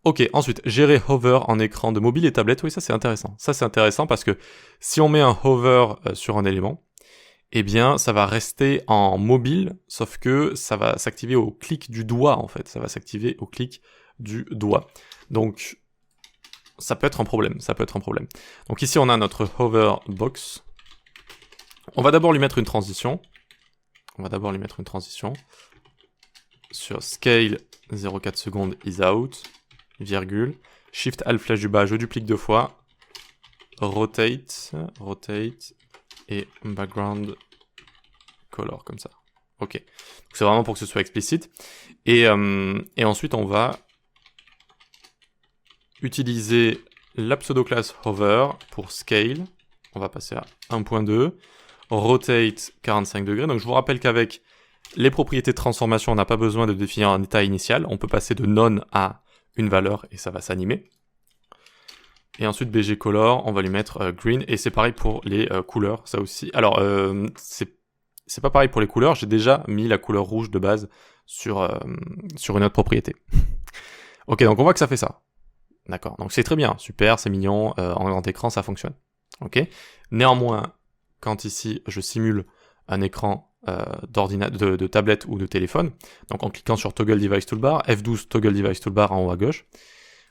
Ok, ensuite, gérer hover en écran de mobile et tablette. Oui, ça c'est intéressant. Ça c'est intéressant parce que si on met un hover sur un élément, eh bien, ça va rester en mobile, sauf que ça va s'activer au clic du doigt, en fait. Ça va s'activer au clic du doigt. Donc, ça peut être un problème. Ça peut être un problème. Donc ici, on a notre hover box. On va d'abord lui mettre une transition. Sur scale 0,4 secondes is out, virgule, shift alt flèche du bas, je duplique 2 fois, rotate, et background color, comme ça. Ok. C'est vraiment pour que ce soit explicite. Et ensuite, on va utiliser la pseudo-classe hover pour scale. On va passer à 1.2. Rotate 45 degrés. Donc je vous rappelle qu'avec les propriétés de transformation, on n'a pas besoin de définir un état initial. On peut passer de none à une valeur et ça va s'animer. Et ensuite BG color, on va lui mettre green. Et c'est pareil pour les couleurs, ça aussi. Alors, c'est pas pareil pour les couleurs. J'ai déjà mis la couleur rouge de base sur une autre propriété. Ok, donc on voit que ça fait ça. D'accord, donc c'est très bien, super, c'est mignon, en grand écran, ça fonctionne. Ok. Néanmoins, quand ici, je simule un écran de tablette ou de téléphone, donc en cliquant sur Toggle Device Toolbar, F12 Toggle Device Toolbar en haut à gauche,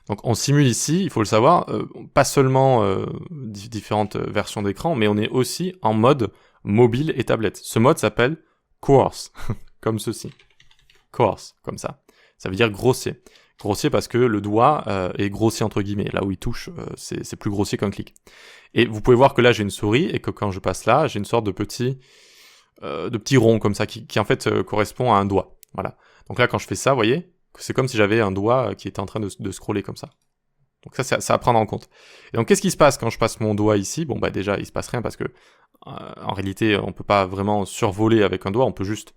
donc on simule ici, il faut le savoir, pas seulement différentes versions d'écran, mais on est aussi en mode mobile et tablette. Ce mode s'appelle coarse, comme ceci. Coarse, comme ça. Ça veut dire grossier. Grossier parce que le doigt est grossier entre guillemets. Là où il touche, c'est plus grossier qu'un clic. Et vous pouvez voir que là j'ai une souris et que quand je passe là, j'ai une sorte de petit rond comme ça qui en fait correspond à un doigt. Voilà. Donc là quand je fais ça, vous voyez, c'est comme si j'avais un doigt qui était en train de scroller comme ça. Donc ça à prendre en compte. Et donc qu'est-ce qui se passe quand je passe mon doigt ici? Bon bah déjà il se passe rien parce que en réalité on peut pas vraiment survoler avec un doigt, on peut juste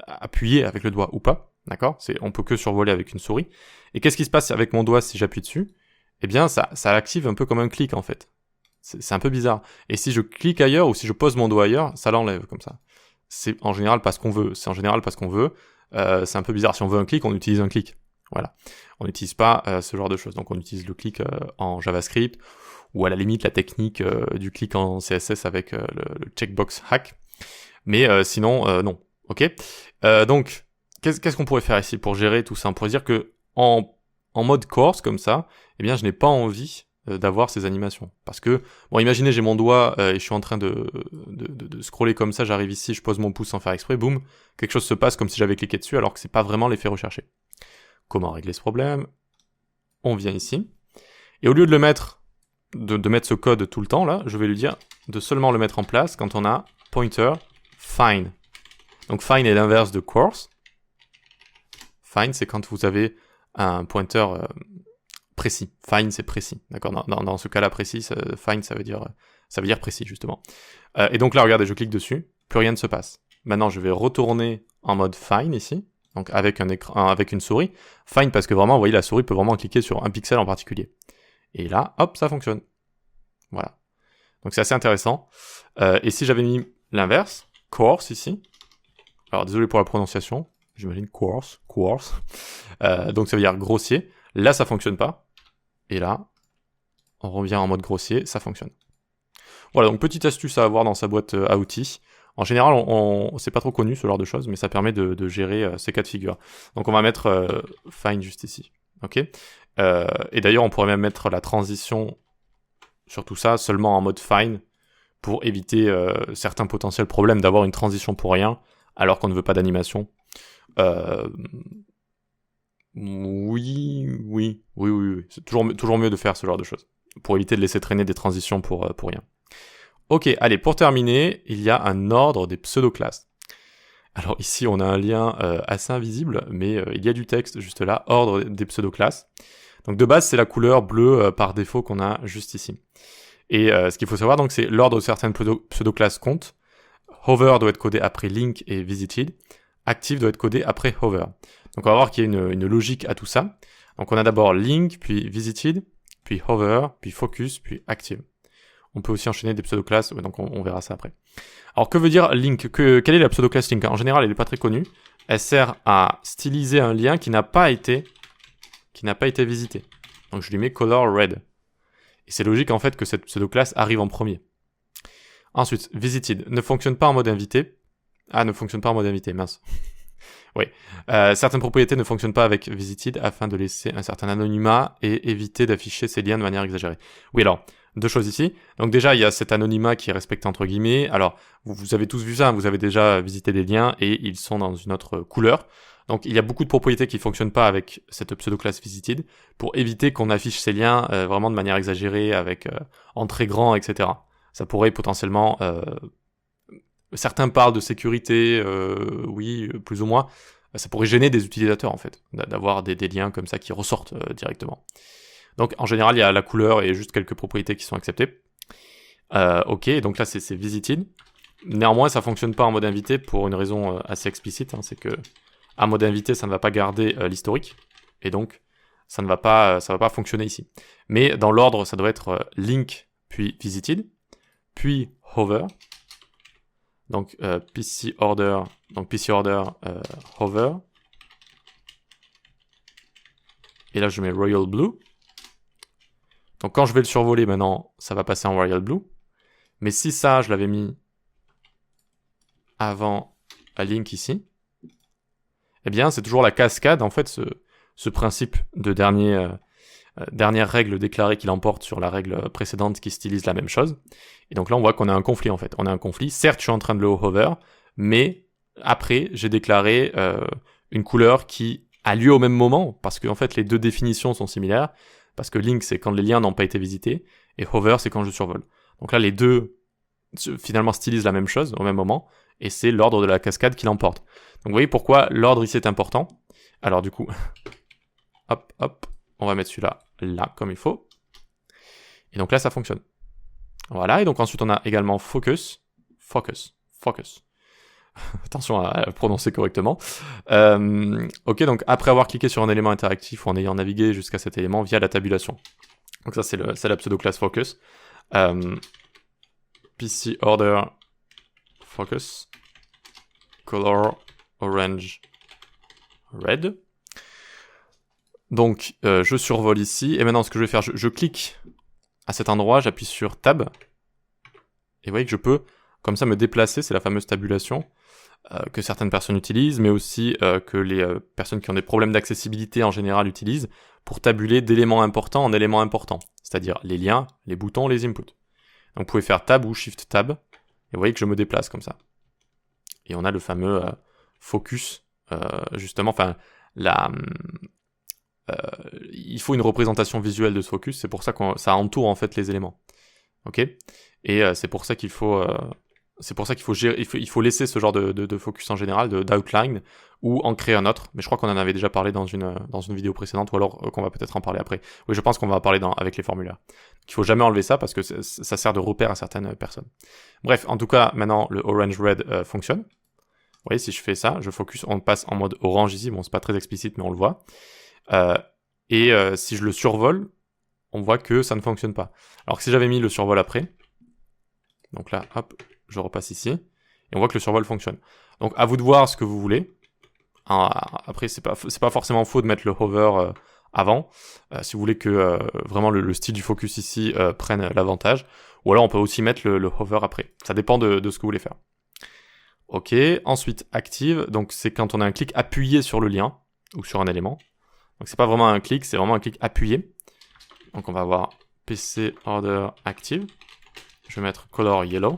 appuyer avec le doigt ou pas. D'accord? On peut que survoler avec une souris. Et qu'est-ce qui se passe avec mon doigt si j'appuie dessus? Eh bien, ça l'active un peu comme un clic, en fait. C'est un peu bizarre. Et si je clique ailleurs, ou si je pose mon doigt ailleurs, ça l'enlève, comme ça. C'est en général pas ce qu'on veut. C'est un peu bizarre. Si on veut un clic, on utilise un clic. Voilà. On n'utilise pas ce genre de choses. Donc, on utilise le clic en JavaScript, ou à la limite, la technique du clic en CSS avec le checkbox hack. Mais sinon, non. Ok? Donc, qu'est-ce qu'on pourrait faire ici pour gérer tout ça? On pourrait dire que en mode coarse comme ça, eh bien je n'ai pas envie d'avoir ces animations. Parce que, bon, imaginez j'ai mon doigt et je suis en train de scroller comme ça, j'arrive ici, je pose mon pouce sans faire exprès, boum, quelque chose se passe comme si j'avais cliqué dessus alors que c'est pas vraiment l'effet recherché. Comment régler ce problème? On vient ici, et au lieu de le mettre, de mettre ce code tout le temps là, je vais lui dire de seulement le mettre en place quand on a pointer fine. Donc fine est l'inverse de coarse. Fine, c'est quand vous avez un pointeur précis. Fine, c'est précis. D'accord. Dans ce cas-là précis, fine, ça veut dire précis justement. Et donc là, regardez, je clique dessus, plus rien ne se passe. Maintenant, je vais retourner en mode fine ici, donc avec un écran, avec une souris. Fine parce que vraiment, vous voyez, la souris peut vraiment cliquer sur un pixel en particulier. Et là, hop, ça fonctionne. Voilà. Donc c'est assez intéressant. Et si j'avais mis l'inverse, coarse ici. Alors désolé pour la prononciation. J'imagine coarse. Donc ça veut dire grossier. Là, ça fonctionne pas. Et là, on revient en mode grossier, ça fonctionne. Voilà, donc petite astuce à avoir dans sa boîte à outils. En général, c'est pas trop connu ce genre de choses, mais ça permet de gérer ces cas de figure. Donc on va mettre fine juste ici. Ok. Et d'ailleurs, on pourrait même mettre la transition sur tout ça seulement en mode fine pour éviter certains potentiels problèmes d'avoir une transition pour rien alors qu'on ne veut pas d'animation. Oui. C'est toujours mieux de faire ce genre de choses pour éviter de laisser traîner des transitions pour rien. Ok, allez, pour terminer, il y a un ordre des pseudo-classes. Alors ici, on a un lien assez invisible, mais il y a du texte juste là, ordre des pseudo-classes. Donc de base, c'est la couleur bleue par défaut qu'on a juste ici. Et ce qu'il faut savoir, donc, c'est l'ordre de certaines pseudo-classes compte. Hover doit être codé après link et visited. Active doit être codé après hover. Donc on va voir qu'il y a une logique à tout ça. Donc on a d'abord link, puis visited, puis hover, puis focus, puis active. On peut aussi enchaîner des pseudo-classes, donc on verra ça après. Alors que veut dire link? Quelle est la pseudo-classe link? En général, elle n'est pas très connue. Elle sert à styliser un lien qui n'a pas été qui n'a pas été visité. Donc je lui mets color red. Et c'est logique en fait que cette pseudo-classe arrive en premier. Ensuite, visited ne fonctionne pas en mode invité. Ah, ne fonctionne pas en mode invité, mince. Oui. Certaines propriétés ne fonctionnent pas avec visited afin de laisser un certain anonymat et éviter d'afficher ces liens de manière exagérée. Oui, alors, deux choses ici. Donc déjà, il y a cet anonymat qui est respecté entre guillemets. Alors, vous avez tous vu ça, vous avez déjà visité des liens et ils sont dans une autre couleur. Donc il y a beaucoup de propriétés qui ne fonctionnent pas avec cette pseudo-classe visited pour éviter qu'on affiche ces liens vraiment de manière exagérée avec en très grand, etc. Ça pourrait potentiellement... certains parlent de sécurité, oui, plus ou moins. Ça pourrait gêner des utilisateurs en fait, d'avoir des liens comme ça qui ressortent directement. Donc en général, il y a la couleur et juste quelques propriétés qui sont acceptées. Ok, donc là c'est visited. Néanmoins, ça fonctionne pas en mode invité pour une raison assez explicite, hein, c'est que en mode invité, ça ne va pas garder l'historique, et donc ça va pas fonctionner ici. Mais dans l'ordre, ça doit être link, puis visited, puis hover, donc PC order hover, et là je mets royal blue. Donc quand je vais le survoler maintenant, ça va passer en royal blue, mais si ça, je l'avais mis avant à link ici, eh bien, c'est toujours la cascade, en fait, ce principe de dernière règle déclarée qui l'emporte sur la règle précédente qui stylise la même chose. Et donc là, on voit qu'on a un conflit, en fait. On a un conflit. Certes, je suis en train de le hover, mais après, j'ai déclaré une couleur qui a lieu au même moment, parce que, en fait, les deux définitions sont similaires, parce que link, c'est quand les liens n'ont pas été visités, et hover, c'est quand je survole. Donc là, les deux, finalement, stylisent la même chose au même moment, et c'est l'ordre de la cascade qui l'emporte. Donc vous voyez pourquoi l'ordre ici est important. Alors du coup, hop, hop, on va mettre celui-là là, comme il faut. Et donc là, ça fonctionne. Voilà, et donc ensuite on a également focus. Attention à prononcer correctement. Ok, donc après avoir cliqué sur un élément interactif ou en ayant navigué jusqu'à cet élément via la tabulation. Donc ça, c'est la pseudo-classe focus. PC order focus color orange red. Donc je survole ici et maintenant ce que je vais faire, je clique à cet endroit, j'appuie sur tab et vous voyez que je peux comme ça me déplacer, c'est la fameuse tabulation que certaines personnes utilisent, mais aussi que les personnes qui ont des problèmes d'accessibilité en général utilisent pour tabuler d'éléments importants en éléments importants, c'est-à-dire les liens, les boutons, les inputs. Donc vous pouvez faire tab ou shift tab et vous voyez que je me déplace comme ça. Et on a le fameux focus, justement, enfin, il faut une représentation visuelle de ce focus, c'est pour ça que ça entoure en fait les éléments. Ok ? Et c'est pour ça qu'il faut, il faut laisser ce genre de focus en général, d'outline, ou en créer un autre. Mais je crois qu'on en avait déjà parlé dans une vidéo précédente, ou alors qu'on va peut-être en parler après. Oui, je pense qu'on va en parler avec les formulaires. Il faut jamais enlever ça parce que ça sert de repère à certaines personnes. Bref, en tout cas, maintenant le orange red fonctionne. Vous voyez, si je fais ça, je focus, on passe en mode orange ici. Bon, c'est pas très explicite, mais on le voit. Si je le survole, on voit que ça ne fonctionne pas. Alors que si j'avais mis le survol après, donc là, hop, je repasse ici, et on voit que le survol fonctionne. Donc à vous de voir ce que vous voulez. Après, c'est pas forcément faux de mettre le hover avant, si vous voulez que vraiment le style du focus ici prenne l'avantage. Ou alors on peut aussi mettre le hover après. Ça dépend de ce que vous voulez faire. Ok, ensuite active, donc c'est quand on a un clic appuyé sur le lien, ou sur un élément. Donc c'est pas vraiment un clic, c'est vraiment un clic appuyé. Donc on va avoir PC order active. Je vais mettre color yellow.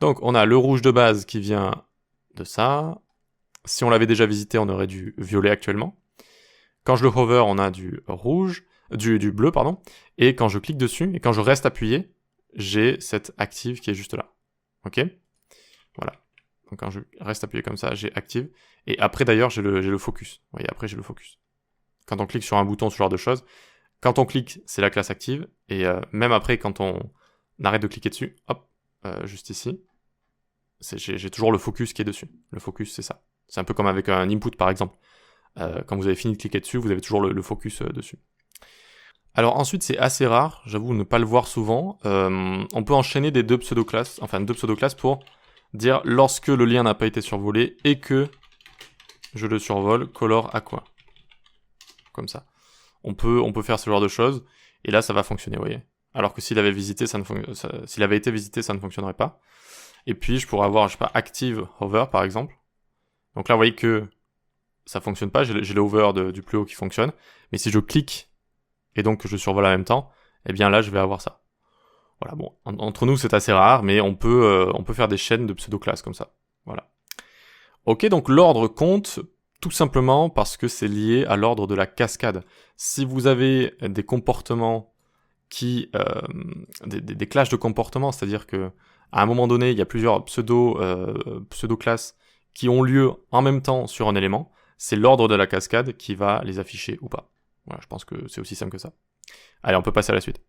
Donc on a le rouge de base qui vient de ça. Si on l'avait déjà visité, on aurait du violet actuellement. Quand je le hover, on a du rouge, du bleu, pardon. Et quand je clique dessus, et quand je reste appuyé, j'ai cette active qui est juste là. Ok ? Voilà. Donc quand je reste appuyé comme ça, j'ai active. Et après d'ailleurs, j'ai le focus. Vous voyez, après j'ai le focus. Quand on clique sur un bouton, ce genre de choses, quand on clique, c'est la classe active. Et même après, quand on arrête de cliquer dessus, hop, juste ici, j'ai toujours le focus qui est dessus. Le focus, c'est ça. C'est un peu comme avec un input, par exemple. Quand vous avez fini de cliquer dessus, vous avez toujours le focus dessus. Alors ensuite, c'est assez rare, j'avoue ne pas le voir souvent. On peut enchaîner deux pseudo-classes pour dire lorsque le lien n'a pas été survolé et que je le survole, color aqua. comme ça. On peut faire ce genre de choses, et là ça va fonctionner, vous voyez. Alors que s'il avait été visité, ça ne fonctionnerait pas. Et puis je pourrais avoir, je sais pas, active hover par exemple. Donc là vous voyez que ça fonctionne pas, j'ai le hover du plus haut qui fonctionne, mais si je clique et donc que je survole en même temps, eh bien là je vais avoir ça. Voilà, bon, entre nous c'est assez rare, mais on peut faire des chaînes de pseudo-classes comme ça. Voilà. Ok, donc l'ordre compte tout simplement parce que c'est lié à l'ordre de la cascade. Si vous avez des comportements des clashs de comportements, c'est-à-dire que à un moment donné, il y a plusieurs pseudo-classes qui ont lieu en même temps sur un élément, c'est l'ordre de la cascade qui va les afficher ou pas. Voilà, je pense que c'est aussi simple que ça. Allez, on peut passer à la suite.